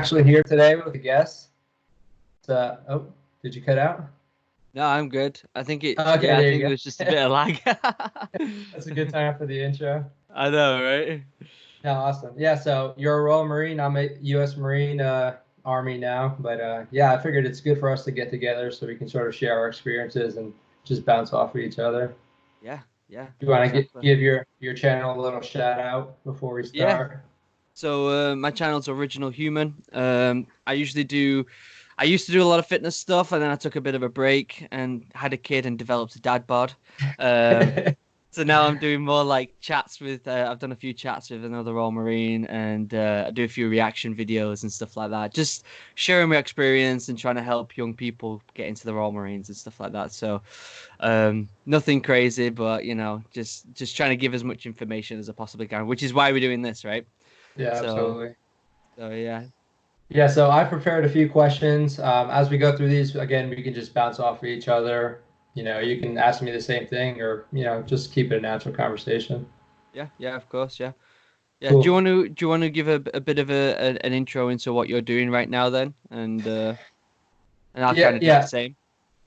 actually here today with a guest. Oh, did you cut out? No, I'm good. Okay, I there think you it was just a go. bit of lag. That's a good time for the intro. I know, right? No, awesome. Yeah, so you're a Royal Marine. I'm a U.S. Marine Army now, but yeah, I figured it's good for us to get together so we can sort of share our experiences and just bounce off of each other. Yeah, yeah, You want to exactly. give your channel a little shout out before we Yeah. start? So my channel's Original Human. I used to do a lot of fitness stuff, and then I took a bit of a break and had a kid and developed a dad bod. Um, So now I'm doing more like chats with. I've done a few chats with another Royal Marine, and I do a few reaction videos and stuff like that. Just sharing my experience and trying to help young people get into the Royal Marines and stuff like that. So nothing crazy, but just trying to give as much information as I possibly can, which is why we're doing this, right? Yeah, So absolutely. so yeah, Yeah, so I prepared a few questions. As we go through these, again, we can just bounce off of each other. You can ask me the same thing or, just keep it a natural conversation. yeah, of course, yeah. Yeah, Cool. do you want to give a bit of an intro into what you're doing right now then, and I'll kind Yeah, of do the yeah, same.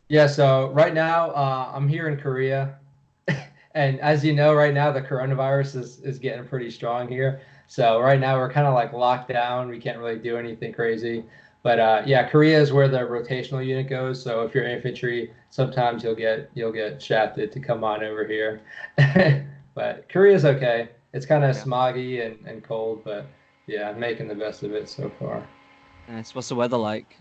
yeah. So right now, I'm here in Korea. And as you know, right now the coronavirus is getting pretty strong here. So right now we're kind of like locked down. We can't really do anything crazy. But yeah, Korea is where the rotational unit goes. So if you're infantry, sometimes you'll get shafted to come on over here. But Korea's okay. It's kind of Yeah. smoggy and cold, but yeah, I'm making the best of it so far. Nice. What's the weather like?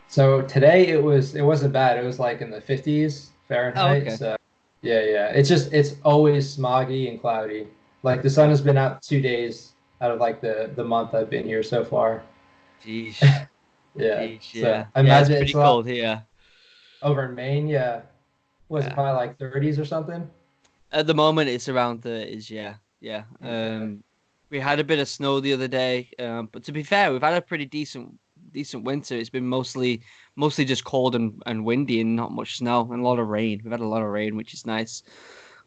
So today it wasn't bad. It was like in the 50s Oh, Fahrenheit. okay. So yeah, yeah. It's always smoggy and cloudy. Like the sun Yeah. has been out 2 days out of like the month I've been here so far. Jeez. Yeah. Jeez, So yeah. I Yeah, it's imagine it's pretty a lot cold here. over in Maine. Yeah. Was it Yeah. probably like 30s or something? At the moment it's around 30s, yeah. Yeah. Okay. We had a bit of snow the other day, but to be fair, we've had a pretty decent winter. It's been mostly just cold and windy and not much snow and a lot of rain. We've had a lot of rain, which is nice.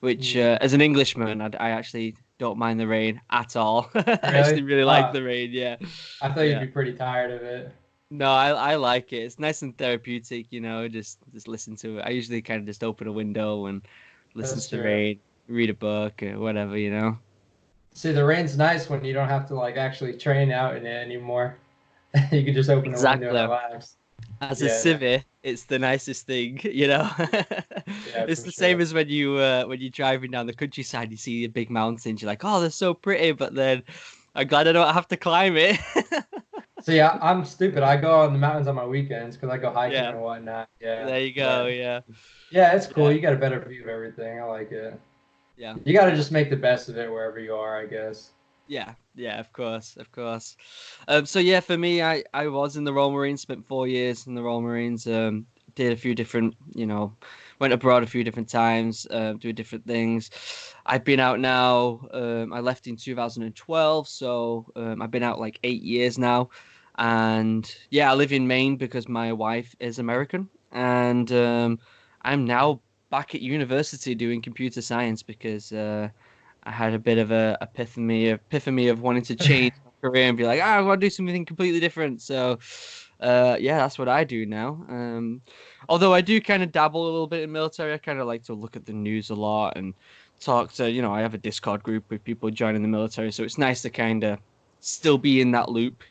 Which Hmm. as an Englishman, I actually don't mind the rain at all. I actually Really? really like the rain, yeah. I thought you'd Yeah. be pretty tired of it. No, I like it. It's nice and therapeutic, just listen to it. I usually kind of just open a window and listen That's to the true. rain, read a book or whatever. See, the rain's nice when you don't have to like actually train out in it anymore. You can just open a window and Exactly. relax. As a Yeah, no, civvy, it's the nicest thing. yeah, It's for the same sure. as when you're driving down the countryside, you see the big mountains, you're like, oh, they're so pretty, but then I'm glad I don't have to climb it. See, I'm stupid. I go on the mountains on my weekends because I go hiking Yeah, and whatnot. Yeah, there you go. but Yeah, yeah, it's cool. yeah, You got a better view of everything. I like it. yeah, You got to yeah. just make the best of it wherever you are, I guess. Yeah, yeah, of course, of course. So yeah, for me, I was in the Royal Marines, spent 4 years in the Royal Marines. Did a few different, went abroad a few different times, doing different things. I've been out now. I left in 2012, so I've been out like 8 years now. And yeah, I live in Maine because my wife is American, and I'm now back at university doing computer science because I had a bit of a epiphany of wanting to change my career and be like, I want to do something completely different. So, yeah, that's what I do now. Although I do kind of dabble a little bit in military, I kind of like to look at the news a lot and talk to, I have a Discord group with people joining the military, so it's nice to kind of still be in that loop.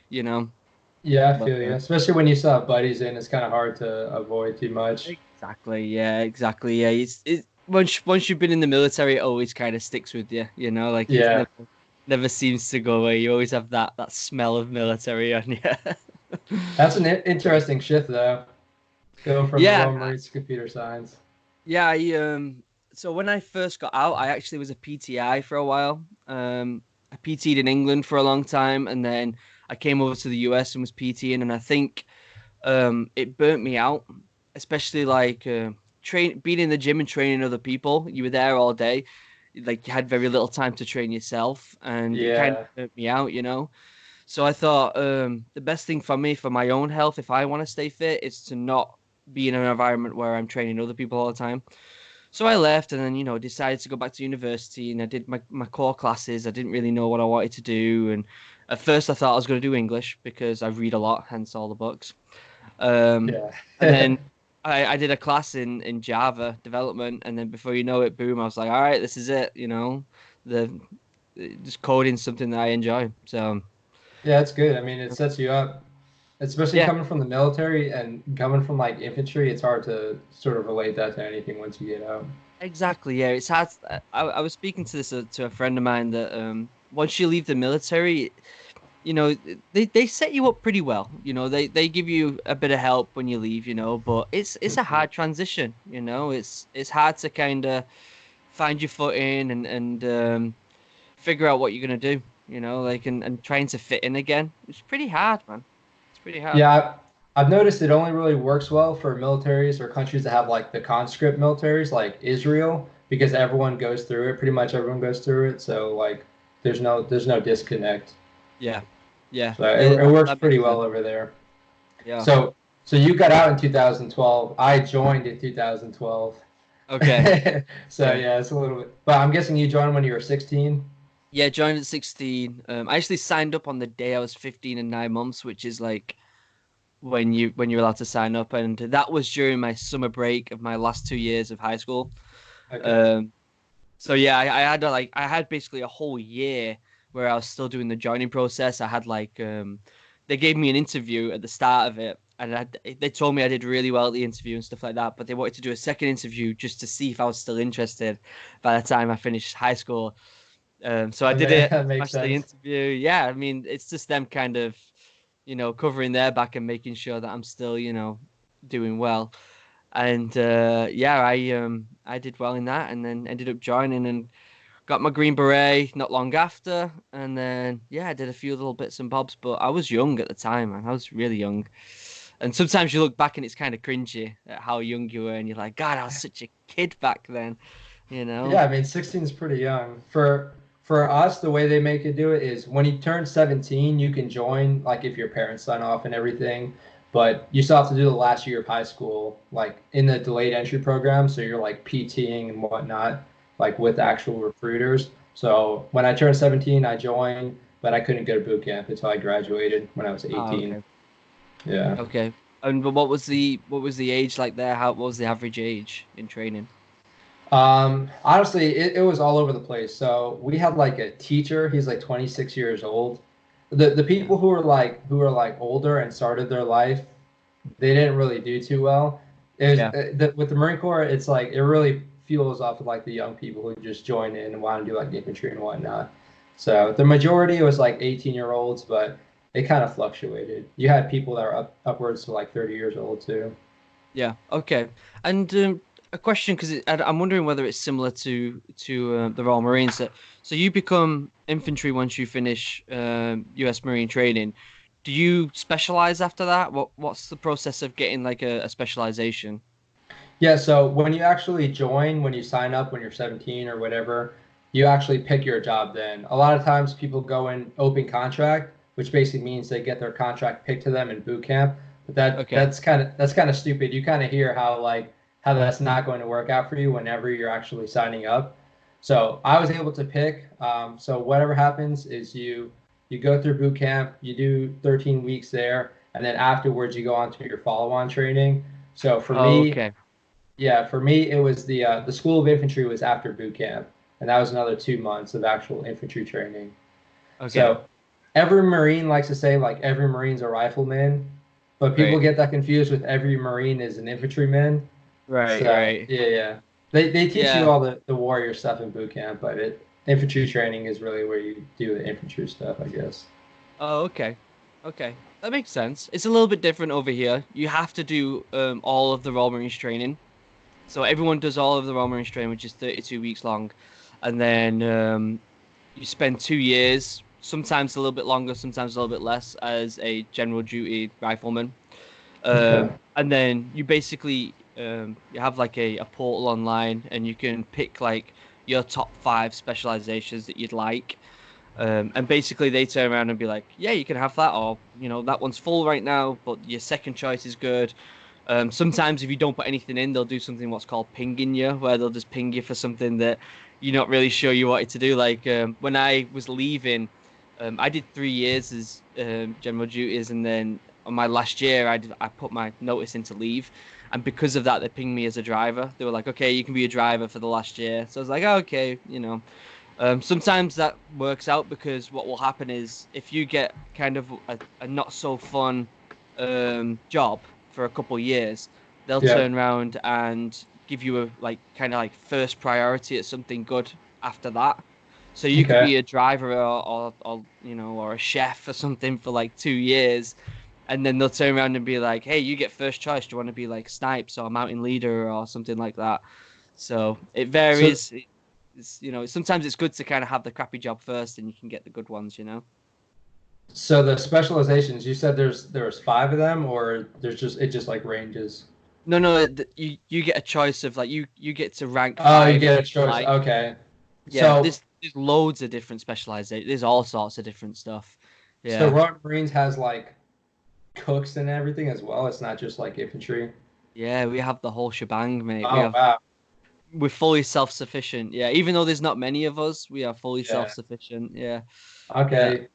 Yeah, I But feel you. Especially when you still have buddies in, it's kind of hard to avoid too much. exactly, yeah, exactly, yeah. It's once you've been in the military, it always kind of sticks with you. Like it's Yeah, never seems to go away. You always have that smell of military on you. that's an interesting shift though. Go from the Yeah, Royal Marines to computer science. yeah. So when I first got out, I actually was a PTI for a while. I PT'd in England for a long time, and then I came over to the US and was PTing, and I think it burnt me out, especially like being in the gym and training other people. You were there all day, like you had very little time to train yourself, and it kind of Yeah, burnt me out. So I thought the best thing for me, for my own health, if I want to stay fit, is to not be in an environment where I'm training other people all the time. So I left and then, decided to go back to university and I did my core classes. I didn't really know what I wanted to do. And At first, I thought I was going to do English because I read a lot, hence all the books. Um, Yeah. and then I did a class in Java development, and then before you know it, boom, I was like, all right, this is it. The just coding something that I enjoy. So Yeah, it's good. I mean, it sets you up, especially yeah, coming from the military and coming from like infantry. It's hard to sort of relate that to anything once you get out. exactly. Yeah, it's hard. I was speaking to this to a friend of mine that once you leave the military, they set you up pretty well. They give you a bit of help when you leave, but it's a hard transition. It's hard to kind of find your footing and figure out what you're gonna do. Like and trying to fit in again. It's pretty hard, man. It's pretty hard. Yeah, I've noticed it only really works well for militaries or countries that have like the conscript militaries, like Israel, because everyone goes through it. Pretty much everyone goes through it. So like, there's no disconnect. Yeah, yeah, So yeah. it works That pretty makes well sense. over there. Yeah. So so you got out in 2012. I joined in 2012. Okay. So Okay. yeah, it's a little bit. But I'm guessing you joined when you were 16. Yeah, joined at 16. I actually signed up on the day I was 15 and 9 months, which is like when you're allowed to sign up, and that was during my summer break of my last 2 years of high school. Okay. Um, so yeah, I had basically a whole year where I was still doing the joining process. I had they gave me an interview at the start of it, and they told me I did really well at the interview and stuff like that. But they wanted to do a second interview just to see if I was still interested by the time I finished high school. So I That, did it, that makes smashed the sense. interview. Yeah, I mean, it's just them kind of, covering their back and making sure that I'm still, doing well. And yeah, I did well in that, and then ended up joining and got my Green Beret not long after. And then yeah, I did a few little bits and bobs, but I was young at the time, man. I was really young. And sometimes you look back and it's kind of cringy at how young you were, and you're like, God, I was such a kid back then, you know? Yeah, I mean 16 is pretty young. For us, the way they make it do it is when you turn 17, you can join like if your parents sign off and everything, but you still have to do the last year of high school like in the delayed entry program, so you're like PTing and whatnot, like with actual recruiters. So when I turned 17, I joined, but I couldn't go to boot camp until I graduated when I was Oh, 18. okay. Yeah. Okay. And but what was the age like there? What was the average age in training? Honestly, it was all over the place. So we had like a teacher, he's like 26 years old. The Yeah. people who are like older and started their life, they didn't really do too well. It was Yeah. with the Marine Corps, it's like it really fuels off of like the young people who just join in and want to do like infantry and whatnot. So the majority was like 18-year-olds, but it kind of fluctuated. You had people that were upwards to like 30 years old too. Yeah. Okay. And a question, because I'm wondering whether it's similar to the Royal Marines. So you become infantry once you finish U.S. Marine training. Do you specialize after that? What's the process of getting like a specialization? Yeah, so when you actually join, when you sign up, when you're 17 or whatever, you actually pick your job then. A lot of times people go in open contract, which basically means they get their contract picked to them in boot camp. But that Okay. that's kind of stupid. You kind of hear how that's not going to work out for you whenever you're actually signing up. So I was able to pick. So whatever happens is you go through boot camp, you do 13 weeks there, and then afterwards you go on to your follow-on training. So for Oh, me, okay. yeah, for me, it was the School of Infantry was after boot camp, and that was another 2 months of actual infantry training. Okay. So every Marine likes to say like every Marine's a rifleman, but people Right. get that confused with every Marine is an infantryman. Right. So Right. yeah, yeah, they teach you Yeah. all the warrior stuff in boot camp, but infantry training is really where you do the infantry stuff, I guess. Oh, okay. Okay. That makes sense. It's a little bit different over here. You have to do all of the Royal Marines training. So everyone does all of the Royal Marines training, which is 32 weeks long. And then you spend 2 years, sometimes a little bit longer, sometimes a little bit less, as a general duty rifleman. Okay. And then you basically you have like a portal online, and you can pick like your top five specializations that you'd like. And basically they turn around and be like, yeah, you can have that, or that one's full right now, but your second choice is good. Sometimes if you don't put anything in, they'll do something what's called pinging you, where they'll just ping you for something that you're not really sure you wanted to do. Like when I was leaving, I did 3 years as general duties, and then on my last year, I put my notice in to leave, and because of that, they pinged me as a driver. They were like, "Okay, you can be a driver for the last year." So I was like, oh, "Okay, you know." Sometimes that works out because what will happen is if you get kind of a not so fun job for a couple years, they'll Yeah. turn around and give you a like kind of like first priority at something good after that. So you could Okay. be a driver or you know or a chef or something for like 2 years, and then they'll turn around and be like, "Hey, you get first choice. Do you want to be like snipes or mountain leader or something like that?" So it So varies. It's, you know, sometimes it's good to kind of have the crappy job first, and you can get the good ones. You know. so the specializations, you said there's five of them, or there's just it just like ranges. No, no, you get a choice of like you get to rank Oh, you five get a that you choice. like. Okay. Yeah, So there's loads of different specializations. There's all sorts of different stuff. so Yeah, Royal Marines has like cooks and everything as well. It's not just like infantry. yeah, we have the whole shebang, mate. Oh wow. We're fully self-sufficient. Yeah, even though there's not many of us, we are fully Yeah. self-sufficient. Yeah, yeah, Okay.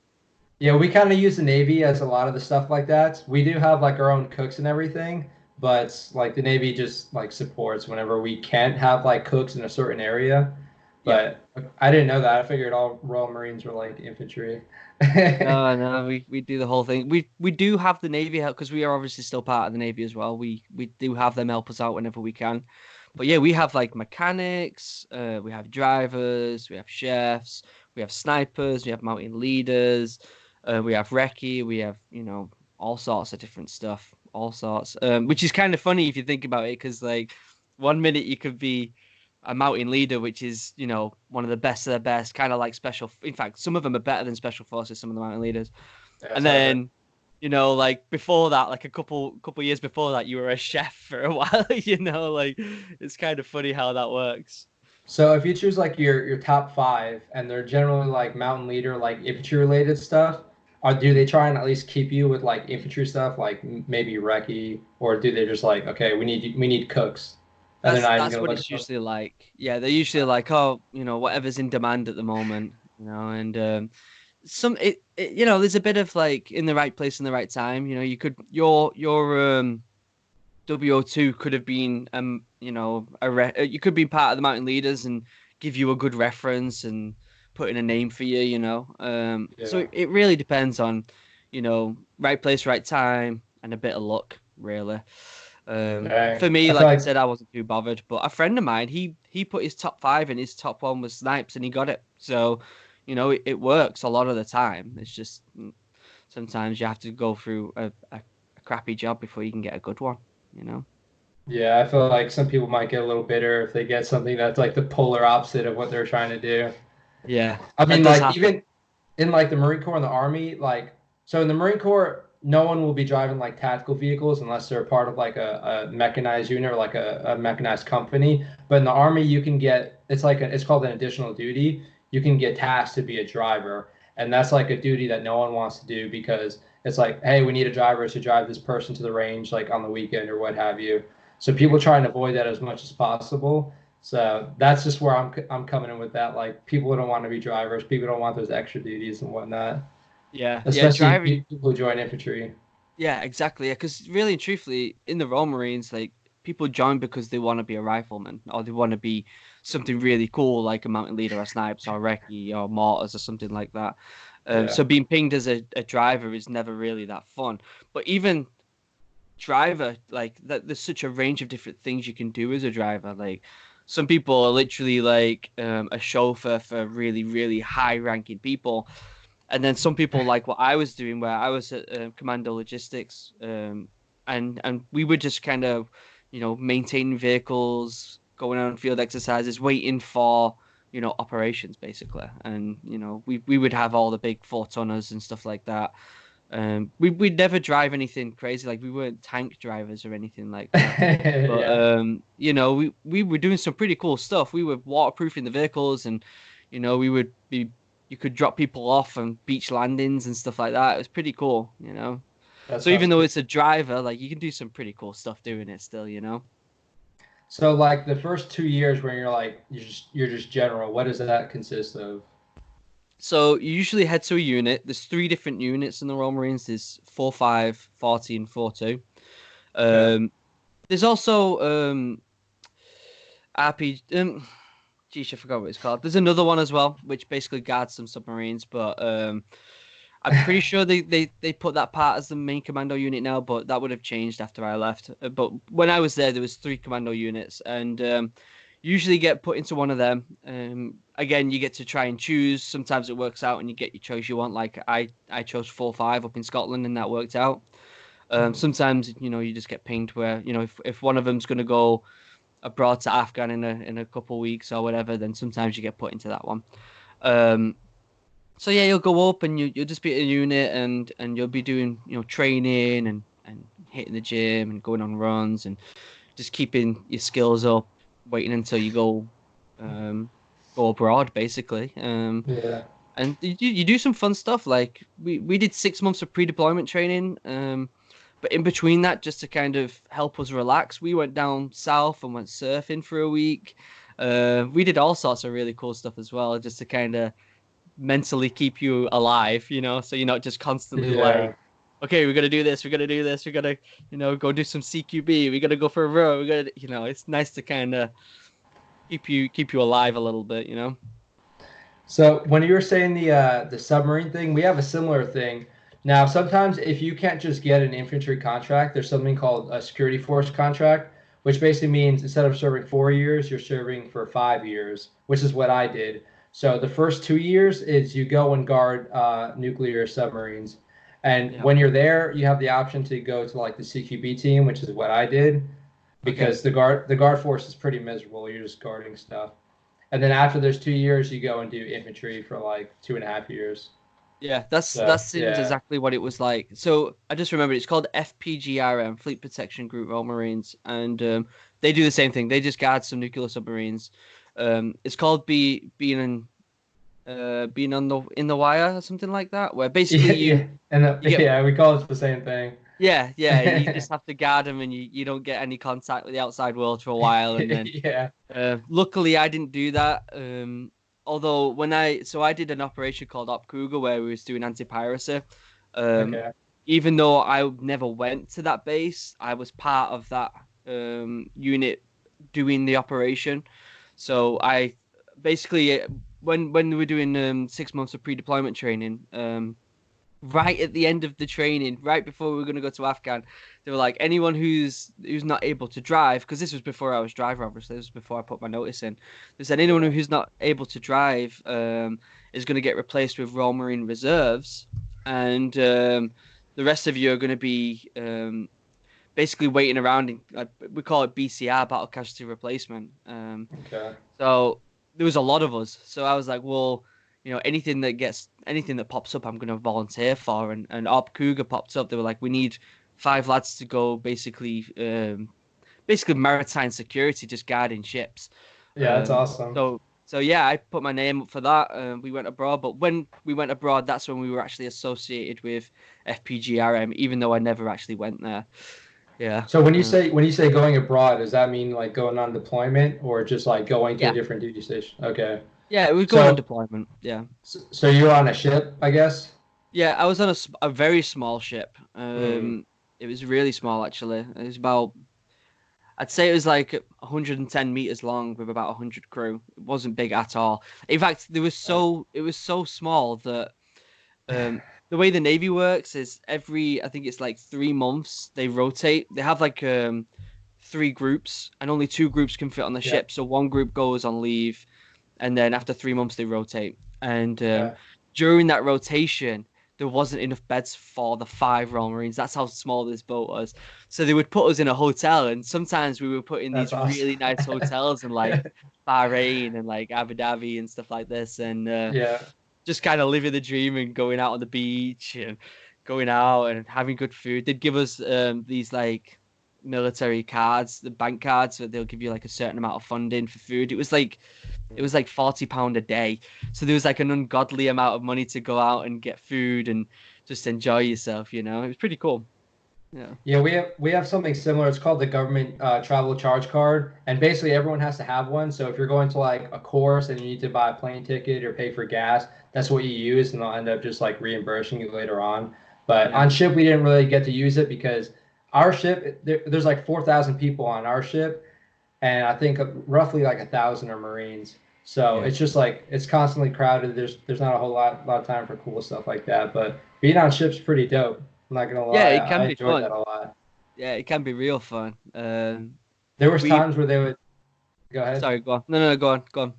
Yeah, we kind of use the Navy as a lot of the stuff like that. We do have like our own cooks and everything, but like the Navy just like supports whenever we can't have like cooks in a certain area. yeah. But I didn't know that. I figured all Royal Marines were like infantry. No, no, we do the whole thing. We do have the Navy help because we are obviously still part of the Navy as well. We do have them help us out whenever we can. But yeah, we have like mechanics, we have drivers, we have chefs, we have snipers, we have mountain leaders, we have recce, we have, you know, all sorts of different stuff, all sorts. Which is kind of funny if you think about it, because like 1 minute you could be a mountain leader, which is, you know, one of the best of the best, kind of like special. In fact, some of them are better than special forces, some of the mountain leaders. That's And how I heard. then, you know, like before that, like a couple years before that, you were a chef for a while, you know, like it's kind of funny how that works. So if you choose like your top five, and they're generally like mountain leader, like infantry related stuff, or do they try and at least keep you with like infantry stuff, like maybe recce, or do they just like, okay, we need cooks, and they're not even That's gonna what look it's at usually like. Yeah, they're usually like, oh, you know, whatever's in demand at the moment, you know, and you know, there's a bit of like in the right place in the right time. You know, you could your WO2 could have been, you know, you could be part of the Mountain Leaders and give you a good reference and put in a name for you, you know. So Yeah. it really depends on, you know, right place, right time, and a bit of luck, really. Okay. For me, I feel like I like said, I wasn't too bothered, but a friend of mine, he put his top five and his top one was snipes, and he got it. So, you know, it works a lot of the time. It's just sometimes you have to go through a crappy job before you can get a good one, you know. yeah, I feel like some people might get a little bitter if they get something that's like the polar opposite of what they're trying to do. Yeah, I that mean, does like happen. even in like the Marine Corps and the Army, like so in the Marine Corps, no one will be driving like tactical vehicles unless they're part of like a mechanized unit or like a mechanized company. But in the Army, you can get it's called an additional duty. You can get tasked to be a driver, and that's like a duty that no one wants to do because it's like, hey, we need a driver to drive this person to the range like on the weekend or what have you. So people try and avoid that as much as possible. So that's just where I'm coming in with that. Like people don't want to be drivers. People don't want those extra duties and whatnot. Yeah, yeah, Especially driving. people who join infantry. Yeah, exactly. Yeah, because really and truthfully, in the Royal Marines, like people join because they want to be a rifleman or they want to be something really cool, like a mountain leader, or snipes, or recce, or mortars, or something like that. Yeah. So being pinged as a driver is never really that fun. But even driver, like that, there's such a range of different things you can do as a driver. Like some people are literally like a chauffeur for really, really high-ranking people, and then some people like what I was doing, where I was at Commando Logistics, and we were just kind of, you know, maintaining vehicles, going on field exercises, waiting for, you know, operations basically, and you know, we would have all the big 4 tonners and stuff like that. We'd never drive anything crazy, like we weren't tank drivers or anything like that. But Yeah. you know, we were doing some pretty cool stuff. We were waterproofing the vehicles, and you know, we would be you could drop people off on beach landings and stuff like that. It was pretty cool, you know. That So sounds even though pretty. it's a driver, like you can do some pretty cool stuff doing it still, you know. So like the first 2 years when you're like you're just general, what does that consist of? So you usually head to a unit. There's three different units in the Royal Marines. There's 4-5, 40, and 4-2. Okay. Um, there's also RPG. Geez, I forgot what it's called. There's another one as well, which basically guards some submarines. But I'm pretty sure they put that part as the main commando unit now. But that would have changed after I left. But when I was there was three commando units, and usually get put into one of them. Again, you get to try and choose. Sometimes it works out, and you get your choice you want. Like I chose 4-5 up in Scotland, and that worked out. Sometimes you just get pinged where if one of them's going to go abroad to Afghan in a couple of weeks or whatever, then sometimes you get put into that one. Um, so yeah, you'll go up and you'll just be at a unit and you'll be doing training and hitting the gym and going on runs and just keeping your skills up, waiting until you um, go abroad basically. Yeah. And you do some fun stuff like we did 6 months of pre-deployment training. But in between that, just to kind of help us relax, we went down south and went surfing for a week. We did all sorts of really cool stuff as well, just to kind of mentally keep you alive, so you're not just constantly like, Yeah. okay, we got to do this, we got to do this, we got to, go do some CQB, we got to go for a row, we got to, it's nice to kind of keep you alive a little bit. So when you were saying the submarine thing, we have a similar thing. Now, sometimes if you can't just get an infantry contract, there's something called a security force contract, which basically means instead of serving 4 years, you're serving for 5 years, which is what I did. So the first 2 years is you go and guard nuclear submarines, and Yeah. when you're there, you have the option to go to like the CQB team, which is what I did, Okay. because the guard force is pretty miserable. You're just guarding stuff. And then after those 2 years, you go and do infantry for like 2.5 years. Yeah, that So seems yeah, exactly what it was like. So I just remembered it's called FPGRM, Fleet Protection Group Royal Marines, and they do the same thing. They just guard some nuclear submarines. It's called being on the in the wire or something like that, where basically yeah, you yeah, and you get yeah, we call it the same thing. yeah, you just have to guard them and you don't get any contact with the outside world for a while, and then Yeah. luckily, I didn't do that. Although I did an operation called Op Cougar where we was doing anti-piracy. Um, Okay. Even though I never went to that base, I was part of that unit doing the operation. So I basically when we were doing 6 months of pre-deployment training, right at the end of the training, right before we were going to go to Afghan, they were like, anyone who's not able to drive, because this was before I was driver, obviously, this was before I put my notice in. They said anyone Yeah. who's not able to drive is going to get replaced with Royal Marine reserves, and the rest of you are going to be basically waiting around. We call it BCR, Battle Casualty Replacement. Okay. So there was a lot of us. So I was like, well, anything that pops up, I'm going to volunteer for. And Op Cougar popped up. They were like, we need 5 lads to go basically maritime security, just guarding ships. Yeah, that's Um, awesome. so yeah, I put my name up for that. We went abroad, but when we went abroad, that's when we were actually associated with FPGRM, even though I never actually went there. Yeah. So when you say going abroad, does that mean like going on deployment or just like going to a Yeah. different duty station? Okay. Yeah, it was going on So deployment. Yeah. so you're on a ship, I guess? Yeah, I was on a very small ship. Hmm. It was really small actually. It was about I'd say it was like 110 meters long with about 100 crew. It wasn't big at all. In fact, it was so small that um, the way the Navy works is I think it's like 3 months they rotate. They have like three groups, and only two groups can fit on the Yeah. ship. So one group goes on leave, and then after 3 months they rotate. And Okay. during that rotation, there wasn't enough beds for the five Royal Marines. That's how small this boat was. So they would put us in a hotel, and sometimes we were put in That's these awesome. really nice hotels in like Bahrain and like Abu Dhabi and stuff like this, and Yeah. just kind of living the dream and going out on the beach and going out and having good food. They'd give us these like military cards, the bank cards, so they'll give you like a certain amount of funding for food. It was like £40 a day. So there was like an ungodly amount of money to go out and get food and just enjoy yourself. It was pretty cool. Yeah. Yeah, we have something similar. It's called the government travel charge card, and basically everyone has to have one. So if you're going to like a course and you need to buy a plane ticket or pay for gas, that's what you use, and they'll end up just like reimbursing you later on. But Yeah. on ship, we didn't really get to use it because our ship, there's like 4,000 people on our ship, and I think roughly like 1,000 are Marines. So Yeah. it's just like it's constantly crowded. There's not a whole lot of time for cool stuff like that. But being on ship's pretty dope. I'm not gonna Yeah, lie, it I can be enjoyed fun. that a lot. Yeah, it can be real fun. There was We times where they would go ahead. sorry, go on. No, no, go on, go on.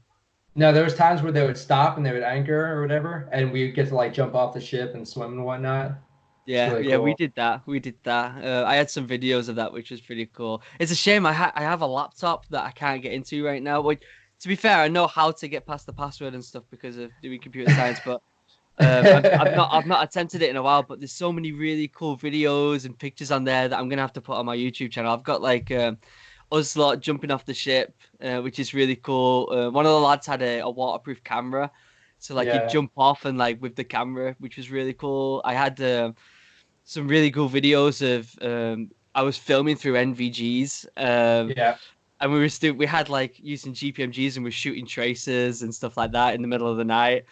No, there was times where they would stop and they would anchor or whatever, and we'd get to like jump off the ship and swim and whatnot. It's Yeah, really yeah, we cool. did that. We did that. I had some videos of that, which was pretty cool. It's a shame I have a laptop that I can't get into right now. Which, to be fair, I know how to get past the password and stuff because of doing computer science, but I've not attempted it in a while. But there's so many really cool videos and pictures on there that I'm gonna have to put on my YouTube channel. I've got like us lot jumping off the ship, which is really cool. One of the lads had a waterproof camera, so like you Yeah, jump off and like with the camera, which was really cool. I had some really cool videos of I was filming through NVGs. yeah, And we had like using GPMGs and we're shooting tracers and stuff like that in the middle of the night.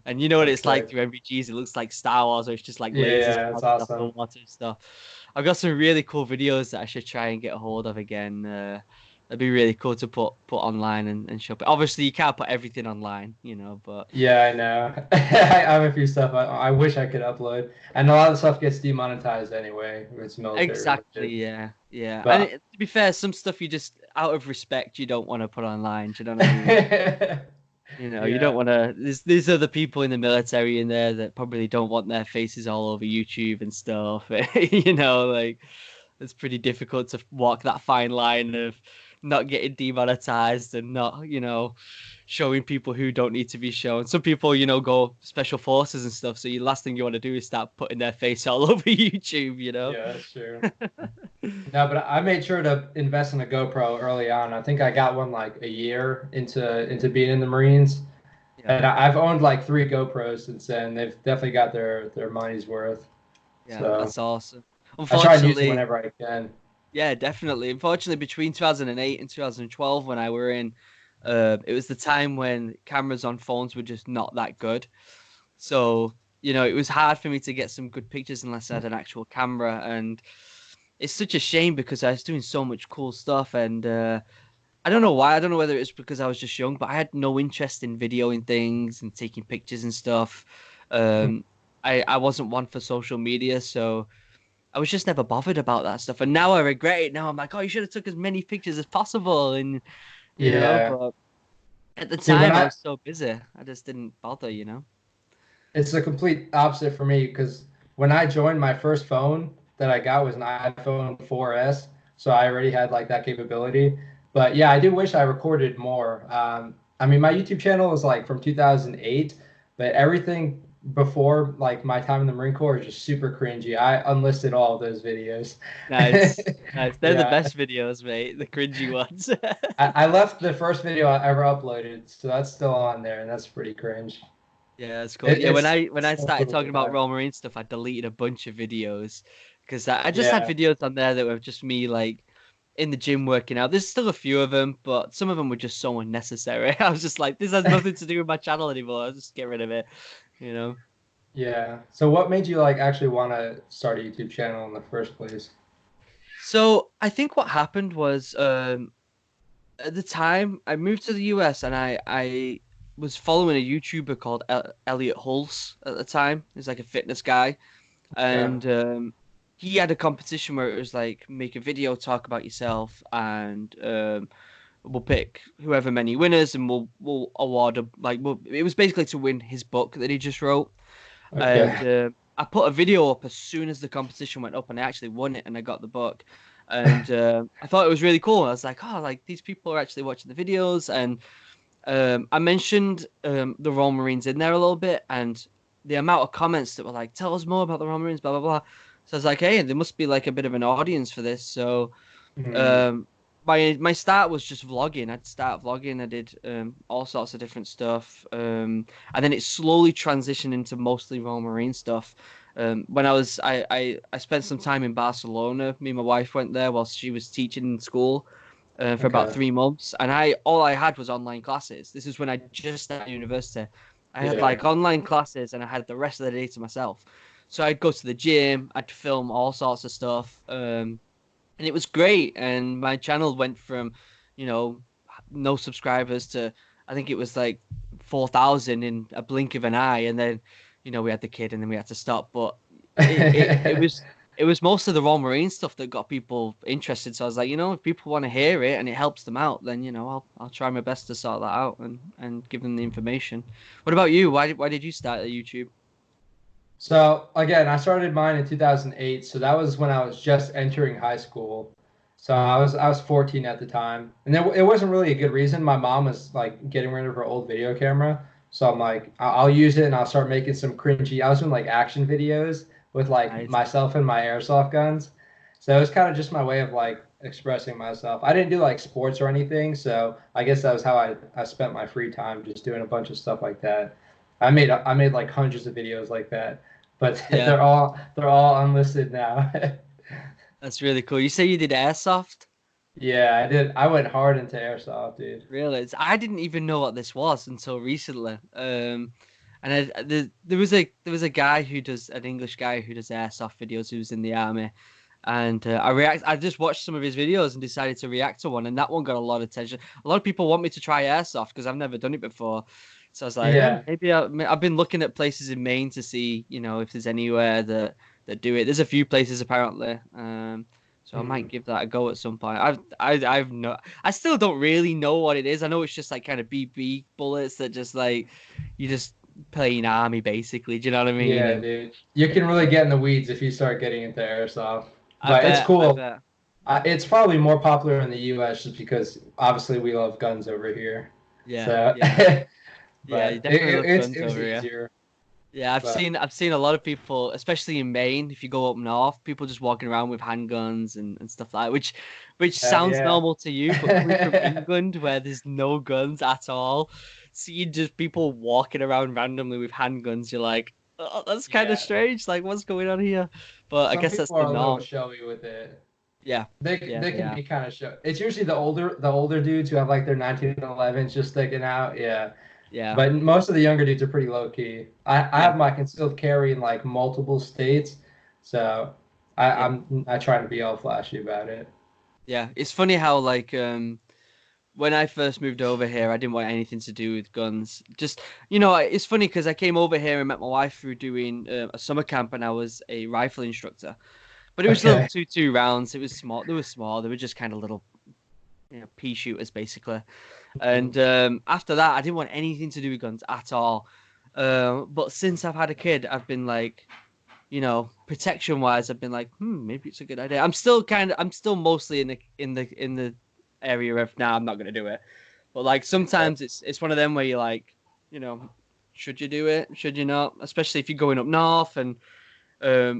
And you know what that's it's like sick. through NVGs, it looks like Star Wars or it's just like Yeah, lasers yeah, that's bouncing off the awesome. water and stuff. I've got some really cool videos that I should try and get a hold of again. That'd be really cool to put online and show. But obviously you can't put everything online, but Yeah, I know. I have a few stuff I wish I could upload, and a lot of the stuff gets demonetized anyway if it's military exactly, related. yeah. Yeah. And But to be fair, some stuff you just out of respect you don't want to put online, do you know what I mean? You don't yeah, want to. There's other people in the military in there that probably don't want their faces all over YouTube and stuff. Like it's pretty difficult to walk that fine line of not getting demonetized and not, showing people who don't need to be shown. Some people, go special forces and stuff. So the last thing you want to do is start putting their face all over YouTube. yeah, that's true. No, but I made sure to invest in a GoPro early on. I think I got one like a year into being in the Marines, Yeah, and I've owned like three GoPros since then. They've definitely got their money's worth. yeah, So that's awesome. I try and use it Unfortunately, whenever I can. yeah, definitely. Unfortunately, between 2008 and 2012, when I were in, it was the time when cameras on phones were just not that good. So, it was hard for me to get some good pictures unless I had an actual camera. And it's such a shame because I was doing so much cool stuff. And I don't know why. I don't know whether it's because I was just young, but I had no interest in videoing things and taking pictures and stuff. Um, I wasn't one for social media, so. I was just never bothered about that stuff, and now I regret it. Now I'm like, oh, you should have took as many pictures as possible, and Yeah. but at the See, when time I I was so busy, I just didn't bother. it's the complete opposite for me because when I joined, my first phone that I got was an iPhone 4S, so I already had like that capability. But yeah, I do wish I recorded more. I mean, my YouTube channel is like from 2008, but everything before like my time in the Marine Corps is just super cringy. I unlisted all of those videos. Nice, nice. They're the Yeah, best videos, mate. The cringy ones. I left the first video I ever uploaded, so that's still on there, and that's pretty cringe. Yeah, it's cool. It, Yeah, when it's I when I it's started totally talking about fine. Raw Marine stuff, I deleted a bunch of videos because I just had Yeah. videos on there that were just me like in the gym working out. There's still a few of them, but some of them were just so unnecessary. I was just like, this has nothing to do with my channel anymore. I'll just get rid of it. Yeah. So what made you like actually want to start a YouTube channel in the first place? So I think what happened was at the time I moved to the US and I was following a YouTuber called Elliot Hulse at the time. He's like a fitness guy, Okay. and he had a competition where it was like make a video, talk about yourself, and we'll pick whoever many winners, and we'll award it was basically to win his book that he just wrote. And Okay. I put a video up as soon as the competition went up, and I actually won it, and I got the book. And I thought it was really cool. I was like, oh, like these people are actually watching the videos, and I mentioned the Royal Marines in there a little bit, and the amount of comments that were like, "Tell us more about the Royal Marines," blah blah blah. So I was like, "Hey, there must be like a bit of an audience for this." So Hmm. um, my start was just vlogging. I'd start vlogging. I did all sorts of different stuff, and then it slowly transitioned into mostly Royal Marine stuff. When I spent some time in Barcelona. Me and my wife went there while she was teaching in school for about Okay. 3 months, and I all I had was online classes. This is when I just started university. I had Yeah. like online classes, and I had the rest of the day to myself. So I'd go to the gym, I'd film all sorts of stuff, and it was great. And my channel went from, you know, no subscribers to I think it was like 4,000 in a blink of an eye, and then, we had the kid, and then we had to stop. But it was most of the Royal Marine stuff that got people interested. So I was like, if people want to hear it and it helps them out, then I'll try my best to sort that out and give them the information. What about you? Why did you start at YouTube? So again, I started mine in 2008. So that was when I was just entering high school. So I was 14 at the time, and then it wasn't really a good reason. My mom was like getting rid of her old video camera, so I'm like, I'll use it and I'll start making some cringy. I was doing like action videos with like Nice. myself and my airsoft guns. So it was kind of just my way of like expressing myself. I didn't do like sports or anything, so I guess that was how I spent my free time, just doing a bunch of stuff like that. I made like hundreds of videos like that, but Yeah, they're all unlisted now. that's really cool. You say you did airsoft? Yeah, I did. I went hard into airsoft, dude. Really? I didn't even know what this was until recently. And there was a guy who does an English guy who does airsoft videos who's in the army, and I just watched some of his videos and decided to react to one, and that one got a lot of attention. A lot of people want me to try airsoft because I've never done it before. So I was like, Yeah. maybe I've been looking at places in Maine to see, if there's anywhere that do it. There's a few places apparently. So I might Mhm. give that a go at some point. I've no, I still don't really know what it is. I know it's just like kind of BB bullets that just like you just playing army basically. Do you know what I mean? Yeah, And dude. You can really get in the weeds if you start getting into airsoft. I But it's bet, I cool. bet. It's probably more popular in the U.S. just because obviously we love guns over here. Yeah, So, yeah, yeah. You but definitely love it's guns it was over here. easier. Yeah, I've But seen I've seen a lot of people, especially in Maine, if you go up north, people just walking around with handguns and stuff like that, which hell sounds yeah. normal to you, but coming from England where there's no guns at all, seeing just people walking around randomly with handguns, you're like, oh, that's kind of Yeah. strange. Like, what's going on here? But I Some guess that's people the are a little norm. showy with it. Yeah, They yeah, they they can are. be kind of show. It's usually the older dudes who have like their 1911s just sticking out. Yeah. Yeah, But most of the younger dudes are pretty low key. I yeah, have my concealed carry in like multiple states, so I, yeah, I'm I try to be all flashy about it. yeah. It's funny how like when I first moved over here, I didn't want anything to do with guns. Just, it's funny because I came over here and met my wife through doing a summer camp, and I was a rifle instructor. But it was little Okay. two rounds. It was small. They were small. They were just kind of little, pea shooters basically. And after that, I didn't want anything to do with guns at all. But since I've had a kid, I've been like, protection wise, I've been like, maybe it's a good idea. I'm still mostly in the area of nah, I'm not gonna do it. But like Yeah. sometimes it's one of them where you're like, you know, should you do it? Should you not? Especially if you're going up north. And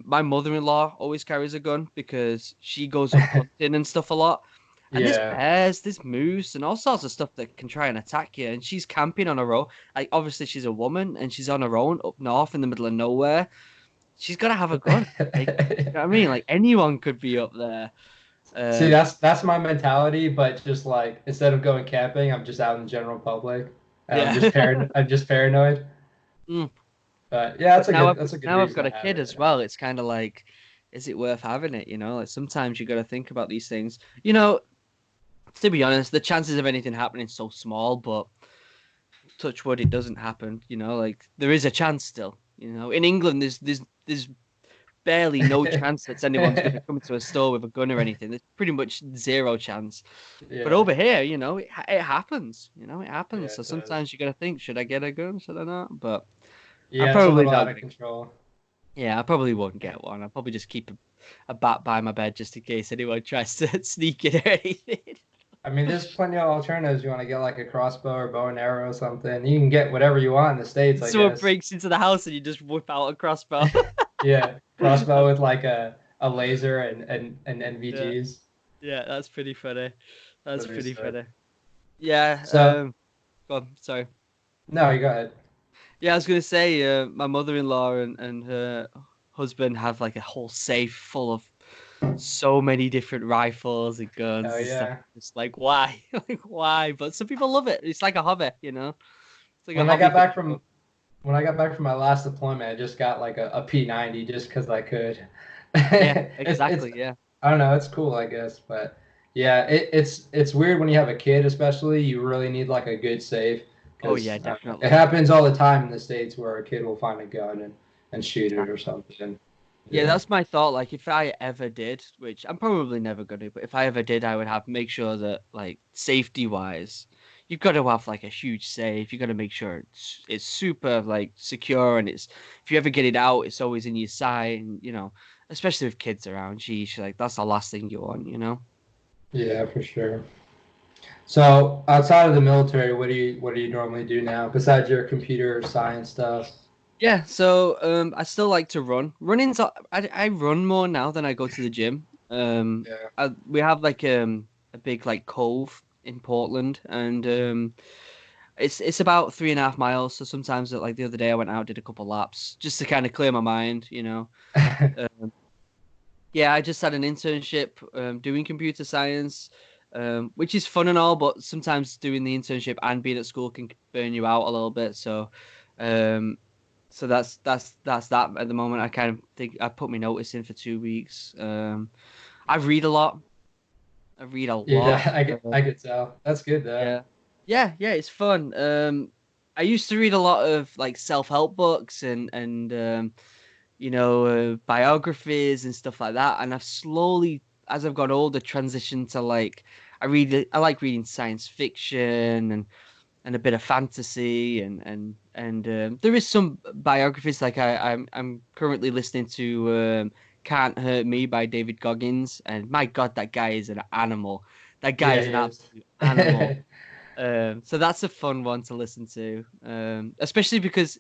my mother-in-law always carries a gun because she goes up hunting and stuff a lot. And there's Yeah. bears, there's moose, and all sorts of stuff that can try and attack you. And she's camping on her own. Like obviously she's a woman and she's on her own up north in the middle of nowhere. She's got to have a gun. Like, you know what I mean? Like anyone could be up there. See, Um, that's my mentality, but just like instead of going camping, I'm just out in the general public, and I'm just yeah. paranoid. I'm just paranoid. Mm. But yeah, But now I've that's a good now I've reason got to a have kid it. as well. It's kind of like, is it worth having it? Like sometimes you got to think about these things. You know, to be honest, the chances of anything happening is so small. But touch wood, it doesn't happen. Like there is a chance still. In England, there's barely no chance that anyone's going to come into a store with a gun or anything. There's pretty much zero chance. But Yeah, over here, it happens. It yeah, happens. So it does. sometimes you got to think, should I get a gun? Should I not? But I'm Yeah, it's a probably little not out of gonna. control. Yeah, I probably won't get one. I'll probably just keep a bat by my bed just in case anyone tries to sneak it or anything. I mean, there's plenty of alternatives. You want to get like a crossbow or bow and arrow or something. You can get whatever you want in the States, I Someone guess. breaks into the house and you just whip out a crossbow. Yeah, crossbow That's, with like a laser and yeah, NVGs. yeah, that's pretty funny. That's That'd be pretty sick. funny. Yeah. So, Go on. Sorry. no, you go ahead. Yeah, I was gonna say, my mother-in-law and her. husband have like a whole safe full of so many different rifles and Oh guns and stuff. yeah. It's like why? Like why? But some people love it. It's like a hobby, you know? It's like a When I hobby got for back people. from when I got back from my last deployment, I just got like a P90 just because I could. Yeah, It's exactly. Yeah. I don't know, it's cool I guess, but yeah, it's weird when you have a kid, especially. You really need like a good safe Oh yeah, because it definitely. happens all the time in the States where a kid will find a gun and shoot it or Exactly. something. Yeah, Yeah. that's my thought. Like, if I ever did, which I'm probably never going to, but if I ever did, I would have make sure that, like, safety wise, you've got to have like a huge safe. You got to make sure it's super like secure, and it's if you ever get it out, it's always in your sight, and especially with kids around. Sheesh, like that's the last thing you want, you know. Yeah, for sure. So outside of the military, what do you normally do now besides your computer science stuff? Yeah, so I still like to run. I run more now than I go to the gym. Yeah. We have like a big like cove in Portland, and it's about 3.5 miles. So sometimes like the other day I went out, did a couple laps just to kind of clear my mind, you know. Um, yeah, I just had an internship doing computer science, which is fun and all, but sometimes doing the internship and being at school can burn you out a little bit. Um, so that's that at the moment. I kind of think I put my notice in for 2 weeks. I read a lot. I read a lot. Yeah, I could tell. That's good though. Yeah, yeah, it's fun. I used to read a lot of like self-help books and biographies and stuff like that. And I've slowly, as I've got older, transitioned to like I like reading science fiction and a bit of fantasy and there is some biographies like I'm currently listening to Can't Hurt Me by David Goggins, and my God, that guy is an animal. That guy Yeah, is he an is. absolute animal. So that's a fun one to listen to, especially because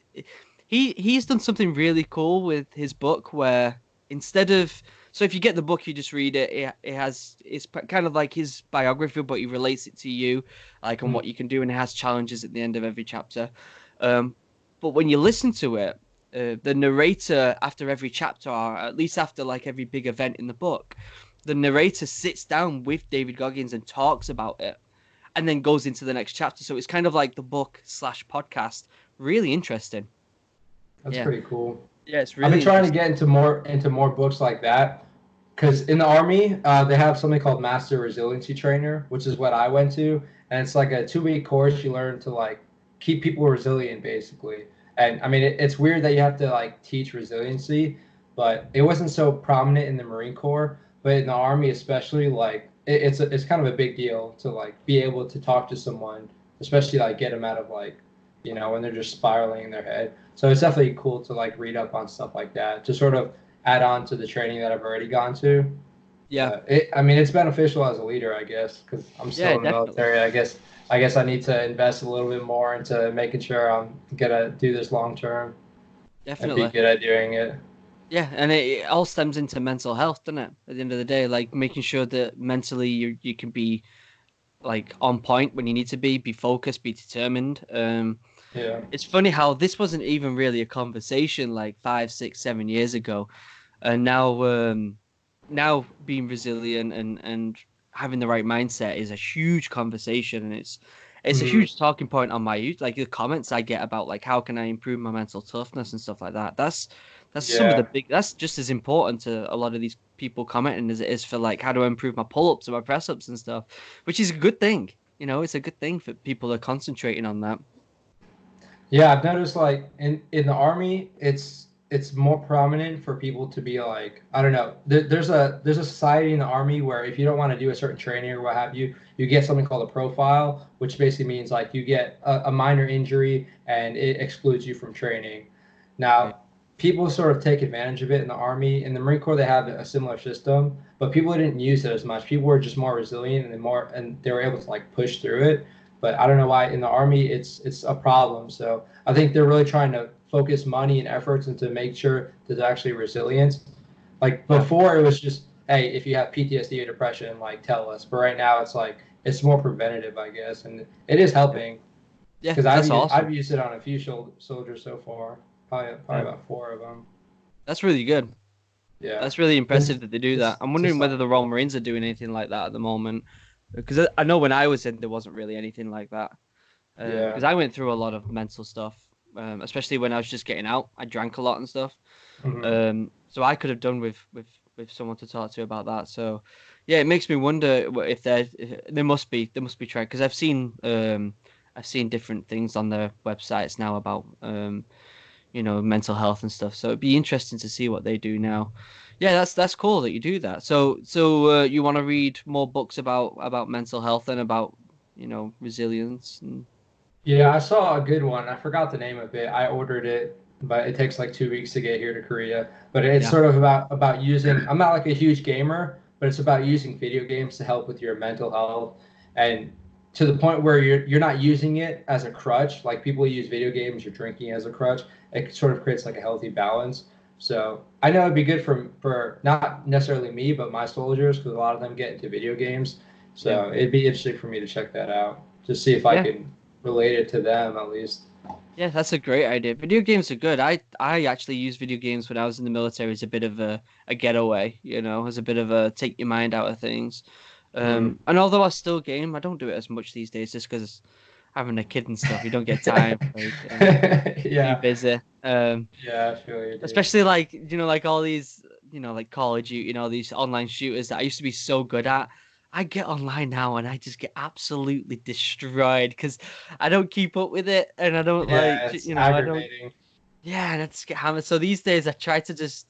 he's done something really cool with his book where instead of so if you get the book, you just read it. It's kind of like his biography, but he relates it to you, like on what you can do, and it has challenges at the end of every chapter. Um, but when you listen to it, the narrator after every chapter, or at least after like every big event in the book, the narrator sits down with David Goggins and talks about it and then goes into the next chapter. So it's kind of like the book slash podcast. Really interesting. That's Yeah. pretty cool. Yeah, it's I've been really trying to interesting. get into more books like that because in the army they have something called Master Resiliency Trainer, which is what I went to, and it's like a 2 week course. You learn to like keep people resilient, basically. And I mean, it's weird that you have to like teach resiliency, but it wasn't so prominent in the Marine Corps, but in the army especially, like it's kind of a big deal to like be able to talk to someone, especially like get them out of like when they're just spiraling in their head. So it's definitely cool to like read up on stuff like that to sort of add on to the training that I've already gone to. Yeah. But I mean, it's beneficial as a leader, I guess, because I'm still Yeah, in the definitely. military. I guess I need to invest a little bit more into making sure I'm gonna do this long term and be Definitely. good at doing it. Yeah, and it all stems into mental health, doesn't it? At the end of the day, like making sure that mentally you can be like on point when you need to be focused, be determined. Yeah. It's funny how this wasn't even really a conversation like 5, 6, 7 years ago, and now being resilient and having the right mindset is a huge conversation, and it's a Mhm. huge talking point on my like the comments I get about like how can I improve my mental toughness and stuff like that. That's some of the Yeah. big that's just as important to a lot of these people commenting as it is for like how do I improve my pull-ups and my press-ups and stuff, which is a good thing. It's a good thing for people are concentrating on that. Yeah, I've noticed like in the army, it's more prominent for people to be like, I don't know. There's a society in the army where if you don't want to do a certain training or what have you, you get something called a profile, which basically means like you get a minor injury and it excludes you from training. Right. Now, people sort of take advantage of it in the army. In the Marine Corps, they have a similar system, but people didn't use it as much. People were just more resilient and they were able to like push through it, but I don't know why in the army it's a problem. So I think they're really trying to focus money and efforts into make sure there's actually resilience. Like Yeah. before, it was just hey, if you have PTSD or depression, like tell us. But right now, it's like it's more preventative, I guess, and it is Yeah. helping Yeah, because that's awesome. I've used it on a few soldiers so far, probably Yeah. about four of them. That's really good. Yeah. That's really It's impressive that they do that. I'm it's wondering just whether like the Royal Marines are doing anything like that at the moment, because I know when I was in, there wasn't really anything like that. yeah. Because I went through a lot of mental stuff, especially when I was just getting out. I drank a lot and stuff. Mhm. So I could have done with someone to talk to about that. So yeah, it makes me wonder if there must be trying because I've seen different things on their websites now about mental health and stuff. So it'd be interesting to see what they do now. Yeah, that's cool that you do that. So you want to read more books about mental health and about resilience and Yeah, I saw a good one. I forgot the name of it. I ordered it, but it takes like 2 weeks to get here to Korea. But it's yeah, sort of about using. I'm not like a huge gamer, but it's about using video games to help with your mental health, and to the point where you're not using it as a crutch. Like people use video games or drinking as a crutch. It sort of creates like a healthy balance. So I know it'd be good for not necessarily me, but my soldiers, because a lot of them get into video games. yeah. So it'd be interesting for me to check that out, just see if I Yeah, can related to them at least. yeah, that's a great idea. Video games are good. I actually used video games when I was in the military as a bit of a getaway, as a bit of a take your mind out of things. Mm. And although I still game, I don't do it as much these days just because having a kid and stuff, you don't get time. Like, too Yeah, busy. yeah, I feel you, dude. Especially like like all these like Call of Duty, these online shooters that I used to be so good at. I get online now and I just get absolutely destroyed because I don't keep up with it and I don't Yeah, like it's I don't. aggravating. Yeah, and I just get hammered. So these days I try to just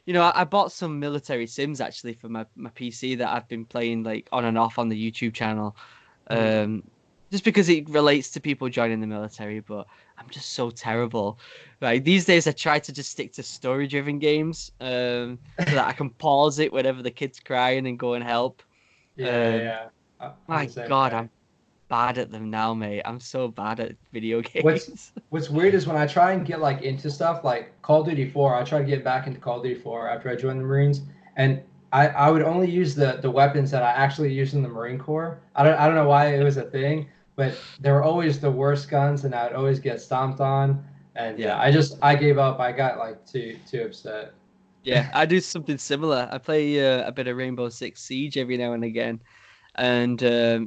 I bought some military sims actually for my PC that I've been playing like on and off on the YouTube channel. Mm. Um, just because it relates to people joining the military, but I'm just so terrible. Like these days, I try to just stick to story-driven games, so that I can pause it whenever the kid's crying and go and help. Yeah, Um, yeah. I'm the my same God, way. I'm bad at them now, mate. I'm so bad at video What's games. what's weird is when I try and get like into stuff like Call of Duty 4, I try to get back into Call of Duty 4 after I joined the Marines, and I would only use the weapons that I actually used in the Marine Corps. I don't know why it was a thing, but they were always the worst guns, and I'd always get stomped on. And yeah, Yeah. I gave up. I got like too upset. Yeah, I do something similar. I play a bit of Rainbow Six Siege every now and again, and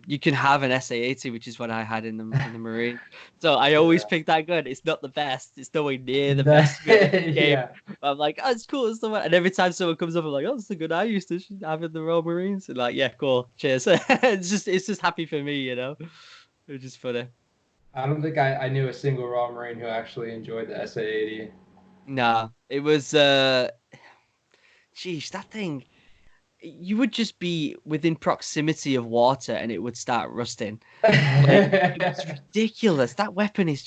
you can have an SA-80, which is what I had in the Marine. So I always Yeah. pick that gun. It's not the best. It's nowhere near the That, best gun in the game. yeah. But I'm like, oh, it's cool. It's the one. And every time someone comes up, I'm like, oh, it's the gun I used to have in the Royal Marines. And like, yeah, cool. Cheers. It's just happy for me. It's just funny. I don't think I knew a single Raw Marine who actually enjoyed the SA-80. Nah, it was geez, that thing. You would just be within proximity of water and it would start rusting. Like it was ridiculous. That weapon is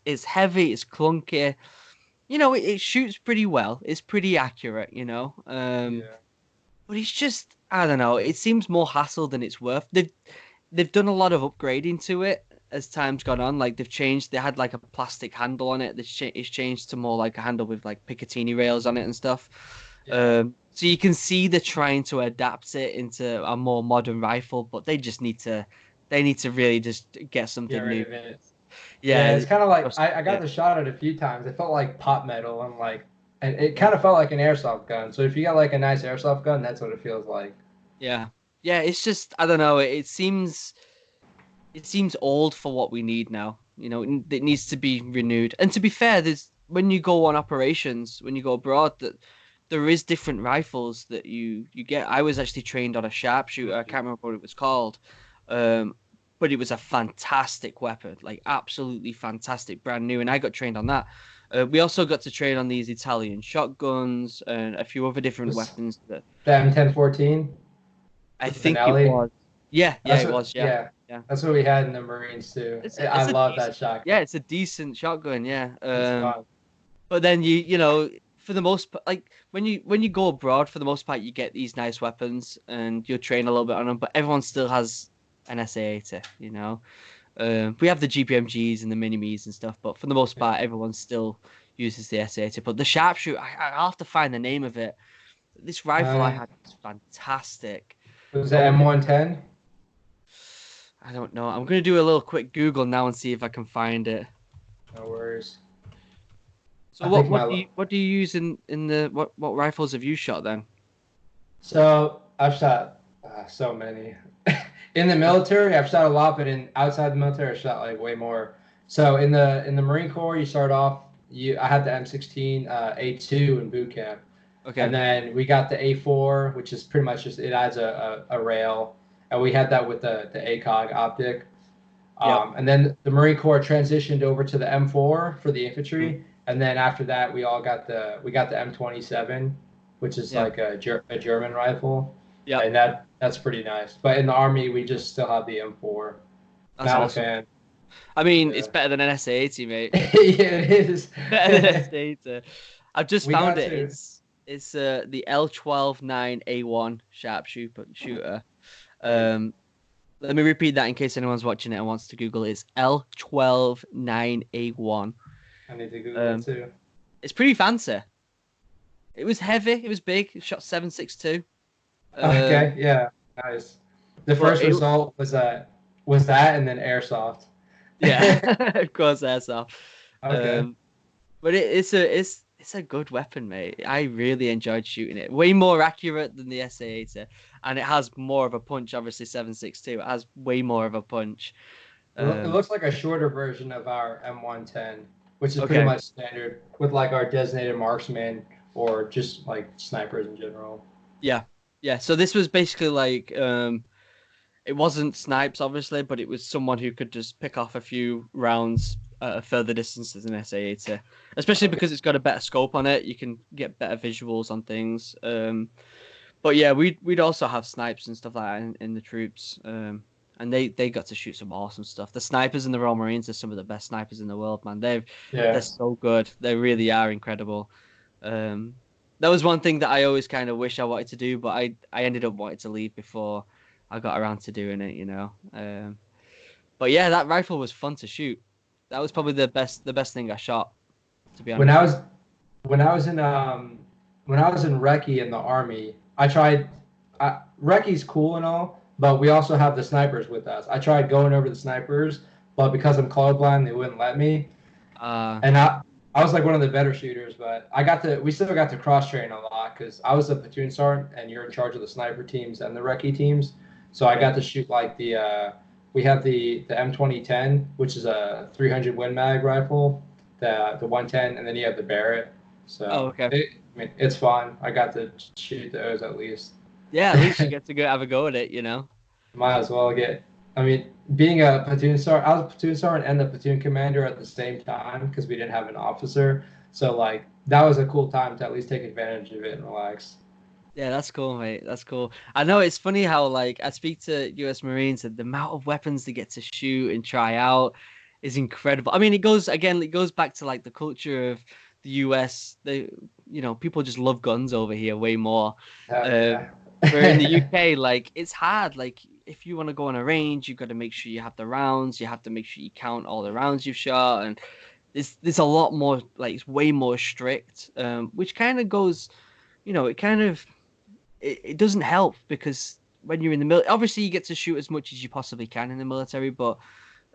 it's heavy, it's clunky. It shoots pretty well. It's pretty accurate, Yeah. but it's just I don't know. It seems more hassle than it's worth. They've done a lot of upgrading to it as time's gone on. Like they've changed. They had like a plastic handle on it. It's changed to more like a handle with like Picatinny rails on it and stuff. Yeah. So you can see they're trying to adapt it into a more modern rifle, but they need to really just get Get something rid new. of it. Yeah, Yeah, it's kind of like just- I got yeah, the shot at a few times. It felt like pot metal and like and it yeah. kind of felt like an airsoft gun. So if you got like a nice airsoft gun, that's what it feels like. Yeah. Yeah, it's just I don't know. It seems old for what we need now. It needs to be renewed. And to be fair, there's when you go on operations, when you go abroad, that there is different rifles that you get. I was actually trained on a sharpshooter. I can't remember what it was called. Um, but it was a fantastic weapon, like absolutely fantastic, brand new. And I got trained on that. We also got to train on these Italian shotguns and a few other different This weapons that the M1014 I with the think it finale. was. Yeah, yeah, That's it what was. Yeah, yeah. yeah. That's what we had in the Marines too. It's a, I it's a love that decent. shotgun. Yeah, it's a decent shotgun. Yeah. It's fun. But then for the most part, like when you go abroad, for the most part, you get these nice weapons and you'll train a little bit on them. But everyone still has an SA-80. We have the GPMGs and the mini-me's and stuff, but for the most part, everyone still uses the SA-80. But the sharpshooter, I'll have to find the name of it. This rifle I Uh, had was fantastic. was it But M110? I don't know. I'm gonna do a little quick Google now and see if I can find it. No worries. So I think my what do you use in the what rifles have you shot then? so I've shot so many. In the military, I've shot a lot, but in outside the military, I've shot like way more. So in the Marine Corps, you start off. I had the M16 A2 in boot camp, Okay. and then we got the A4, which is pretty much just it adds a rail, and we had that with the ACOG optic. Yep. And then the Marine Corps transitioned over to the M4 for the Mm. infantry, and then after that, we got the M27, which is Yeah. like a German rifle, Yep. and that's pretty nice. But in the army, we just still have the M4. That's Not a awesome. fan. I mean, it's Yeah, better than an SA-80, mate. yeah, it is. Better than SA-80. I've just We found got it. to. It's the L12-9A1 sharpshooter shooter. Nice. Um, Let me repeat that in case anyone's watching it and wants to Google it. It's L12-9A1. I need to Google it Um, too. it's pretty fancy. It was heavy. It was big. It shot 7.62. Okay, yeah, nice. The But first it, result was that, and then airsoft. yeah, of course, that's off. Okay. Um, but it's a good weapon, mate. I really enjoyed shooting it. Way more accurate than the SA-80, and it has more of a punch. Obviously, 7.62. It has way more of a punch. It Um, looks like a shorter version of our M110, which is pretty okay, much standard with like our designated marksman or just like snipers in general. yeah, yeah. So this was basically like it wasn't snipes, obviously, but it was someone who could just pick off a few rounds at a further distance than an SA-80. Especially Okay. because it's got a better scope on it. You can get better visuals on things. But yeah, we'd also have snipes and stuff like that in the troops. And they got to shoot some awesome stuff. The snipers in the Royal Marines are some of the best snipers in the world, man. They're Yeah. so good. They really are incredible. Um, that was one thing that I always kind of wish I wanted to do, but I ended up wanting to leave before I got around to doing it, you know. But yeah, that rifle was fun to shoot. That was probably the best thing I shot, to be When honest I with was when I was in when I was in recce in the army, I tried recce's cool and all, but we also have the snipers with us. I tried going over the snipers, but because I'm colorblind, they wouldn't let me. you. And I was like one of the better shooters, but we still got to cross train a lot because I was a platoon sergeant and you're in charge of the sniper teams and the recce teams. So I Okay. got to shoot like we have the M2010, which is a 300 Win Mag rifle, the 110, and then you have the Barrett. Oh, So okay. I mean, it's fun. I got to shoot those at least. Yeah, at least you get to go have a go at it, you know. Might as well get. I mean, being a platoon sergeant, I was a platoon sergeant and the platoon commander at the same time because we didn't have an officer. So like that was a cool time to at least take advantage of it and relax. Yeah, that's cool, mate. That's cool. I know it's funny how like I speak to US Marines and the amount of weapons they get to shoot and try out is incredible. I mean, it goes back to like the culture of the US. People just love guns over here way more. Hell Um, yeah. where in the UK, like it's hard. Like if you want to go on a range, you've got to make sure you have the rounds. You have to make sure you count all the rounds you've shot, and there's a lot more like it's way more strict. Which kind of goes, it kind of it doesn't help because when you're in the military, obviously you get to shoot as much as you possibly can in the military, but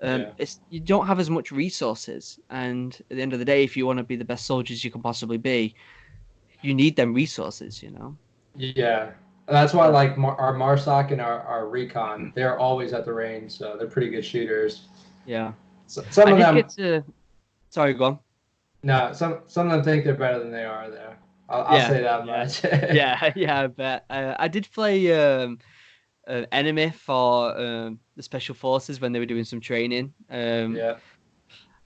Yeah. it's you don't have as much resources. And at the end of the day, if you want to be the best soldiers you can possibly be, you need them resources, you know. Yeah. That's why So like our Marsoc and our recon, they're always at the range, so they're pretty good shooters. yeah, So, some I of did them, get to. Sorry, go on. no, some of them think they're better than they are there. I'll Yeah, say that yeah, much. yeah, yeah. I bet. I did play enemy for the special forces when they were doing some training. Yeah,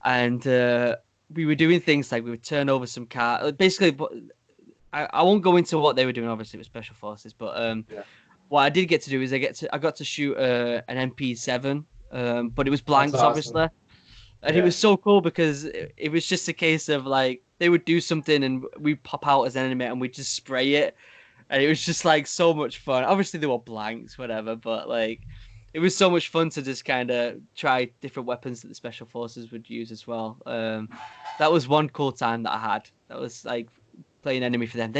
And we were doing things like we would turn over some car. Basically, I won't go into what they were doing. Obviously, with special forces, but yeah. what I did get to do is I got to shoot an MP7, but it was That's blanks, awesome. obviously, and it Yeah. was so cool because it was just a case of like they would do something and we pop out as an enemy and we just spray it, and it was just like so much fun. Obviously, there were blanks, whatever, but like it was so much fun to just kind of try different weapons that the special forces would use as well. That was one cool time that I had. That was like playing enemy for them.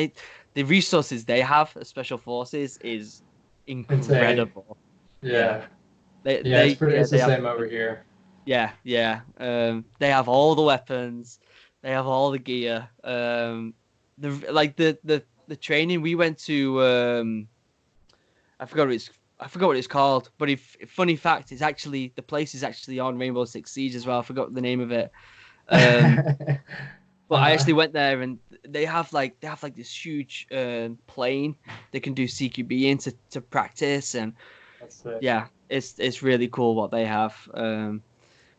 The resources they have as special forces is Insane. incredible. Yeah, Yeah. Yeah, it's yeah the they have same over here. yeah, yeah. They have all the weapons. They have all the gear. The like the training we went to. I forgot what it's I forgot what it's called. But if funny fact, it's actually the place is actually on Rainbow Six Siege as well. I forgot the name of it. Um, but I Uh-huh. actually went there and they have like this huge plane they can do CQB in to practice and That's sick. yeah, it's really cool what they have.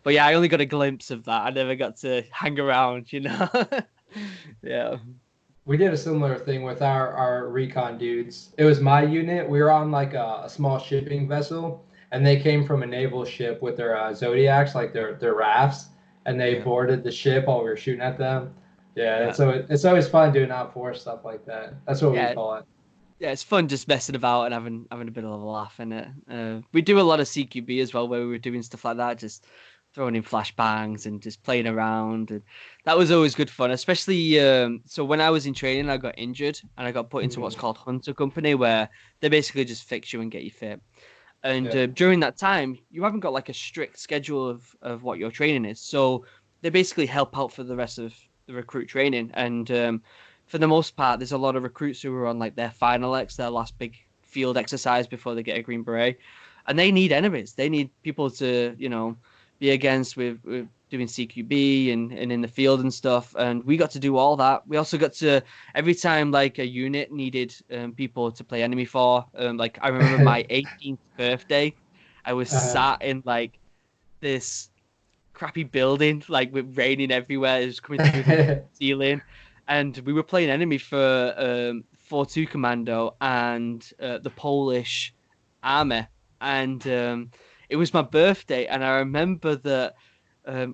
But yeah, I only got a glimpse of that. I never got to hang around, you know. Yeah. We did a similar thing with our recon dudes. It was my unit. We were on like a small shipping vessel, and they came from a naval ship with their Zodiacs, like their rafts, and they Yeah. boarded the ship while we were shooting at them. Yeah, Yeah. it's always fun doing outforce stuff like that. That's what we Yeah. call it. Yeah, it's fun just messing about and having a bit of a laugh in it. We do a lot of CQB as well, where we were doing stuff like that, just throwing in flashbangs and just playing around, and that was always good fun. Especially so when I was in training, I got injured and I got put into what's Mhm. called Hunter Company, where they basically just fix you and get you fit. And Yeah, during that time, you haven't got like a strict schedule of what your training is. So they basically help out for the rest of the recruit training. And for the most part, there's a lot of recruits who are on like their final X, their last big field exercise before they get a green beret. And they need enemies. They need people to, be against with doing CQB and in the field and stuff. And we got to do all that. We also got to every time like a unit needed people to play enemy for. Like I remember my 18th birthday, I was uh, sat in like this crappy building, like with raining everywhere. It was coming through the ceiling, and we were playing enemy for 4-2 Commando and the Polish army, and it was my birthday, and I remember that.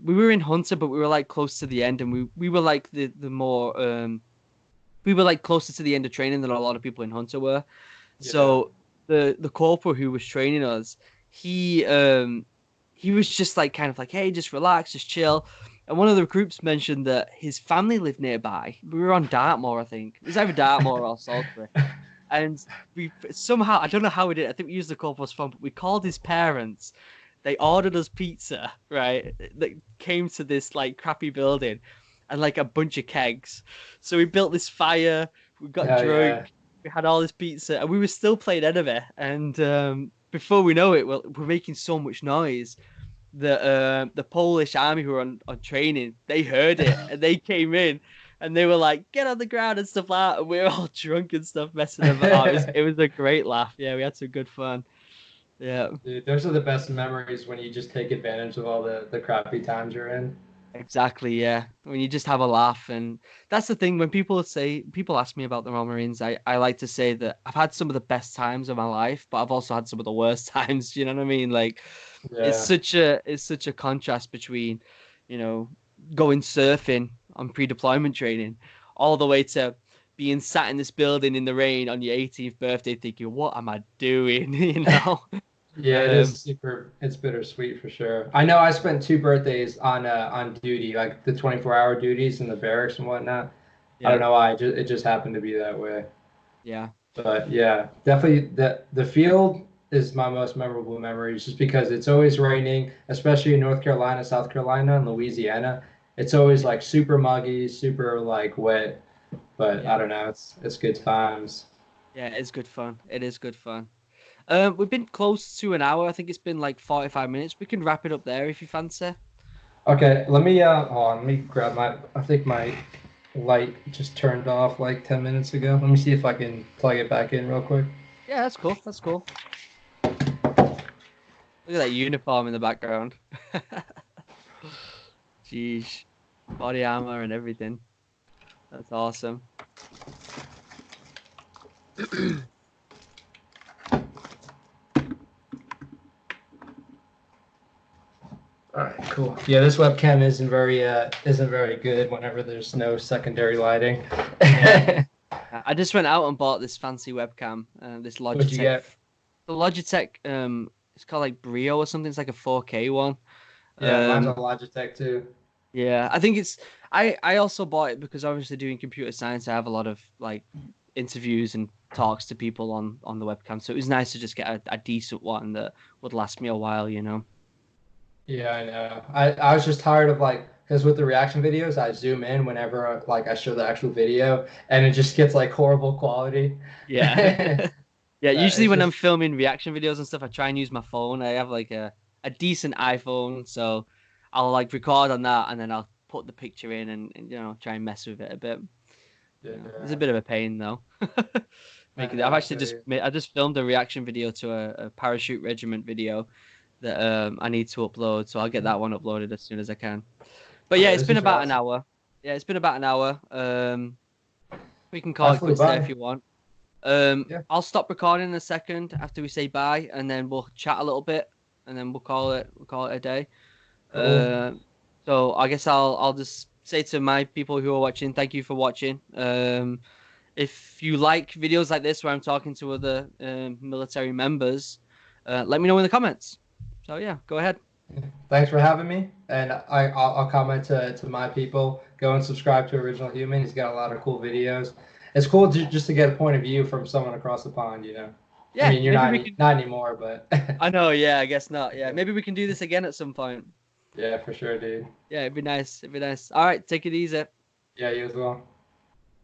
We were in Hunter, but we were like close to the end, and we were like the more we were like closer to the end of training than a lot of people in Hunter were. yeah. So the corporal who was training us, he he was just like kind of like, hey, just relax, just chill. And one of the recruits mentioned that his family lived nearby. We were on Dartmoor, I think. It was either Dartmoor or Salisbury. And we somehow, I don't know how we did it. I think we used the corporal's phone, but we called his parents. They ordered us pizza, right? That came to this like crappy building and like a bunch of kegs. So we built this fire, we got Hell yeah. drunk, we had all this pizza, and we were still playing enemy. And before we know it, we're making so much noise that the Polish army who were on training, they heard it and they came in and they were like, get on the ground and stuff like that. And we were all drunk and stuff, messing about. Oh, it was a great laugh. Yeah, we had some good fun. Yeah. Dude, those are the best memories when you just take advantage of all the crappy times you're in. Exactly, yeah. When you just have a laugh, and that's the thing. When people ask me about the Royal Marines, I like to say that I've had some of the best times of my life, but I've also had some of the worst times. You know what I mean? Like, Yeah. it's such a contrast between, you know, going surfing on pre-deployment training, all the way to being sat in this building in the rain on your 18th birthday, thinking, "What am I doing?" You know. Yeah, it Um, is super. It's bittersweet for sure. I know I spent two birthdays on duty, like the 24-hour duties in the barracks and whatnot. I don't yeah, know why. It just happened to be that way. yeah, But yeah, definitely the field is my most memorable memories just because it's always raining, especially in North Carolina, South Carolina, and Louisiana. It's always yeah, like super muggy, super like wet. But I yeah. don't know. It's good times. Yeah, it is good fun. It is good fun. We've been close to an hour. I think it's been like 45 minutes. We can wrap it up there if you fancy. Okay, let me hold on, let me grab my I think my light just turned off like 10 minutes ago. Let me see if I can plug it back in real quick. Yeah, that's cool. That's cool. Look at that uniform in the background. Jeez. Body armor and everything. That's awesome. All right, cool. Yeah, this webcam isn't very good whenever there's no secondary lighting. Yeah. I just went out and bought this fancy webcam, this What'd you Logitech. get? The Logitech, it's called like Brio or something. It's like a 4K one. Yeah, mine's a Um, Logitech too. yeah, I think it's. I also bought it because obviously doing computer science, I have a lot of like interviews and talks to people on the webcam. So it was nice to just get a decent one that would last me a while. Yeah, I know. I was just tired of like because with the reaction videos, I zoom in whenever like I show the actual video, and it just gets like horrible quality. Yeah. Yeah, usually It's when I'm just filming reaction videos and stuff, I try and use my phone. I have like a decent iPhone, so I'll like record on that and then I'll put the picture in and try and mess with it a bit. It's a yeah, bit of a pain though. I I've know. I actually feel just you. I just filmed a reaction video to a parachute regiment video that I need to upload, so I'll get that one uploaded as soon as I can. But yeah, Yeah, it's those been are about an awesome. hour. Yeah, it's been about an hour. We can call That it flew quits there if by. you want. Yeah, I'll stop recording in a second after we say bye, and then we'll chat a little bit, and then we'll call it a day. cool. Uh, so I guess I'll just say to my people who are watching, thank you for watching. If you like videos like this where I'm talking to other military members, let me know in the comments. So yeah, go ahead. Thanks for having me, and I'll comment to my people. Go and subscribe to Original Human. He's got a lot of cool videos. It's cool just to get a point of view from someone across the pond. I Yeah, mean, you're maybe not we can. not anymore, but I know. Yeah, I guess not. Yeah, maybe we can do this again at some point. yeah, for sure, dude. Yeah, it'd be nice. It'd be nice. All right, take it easy. Yeah, you as well.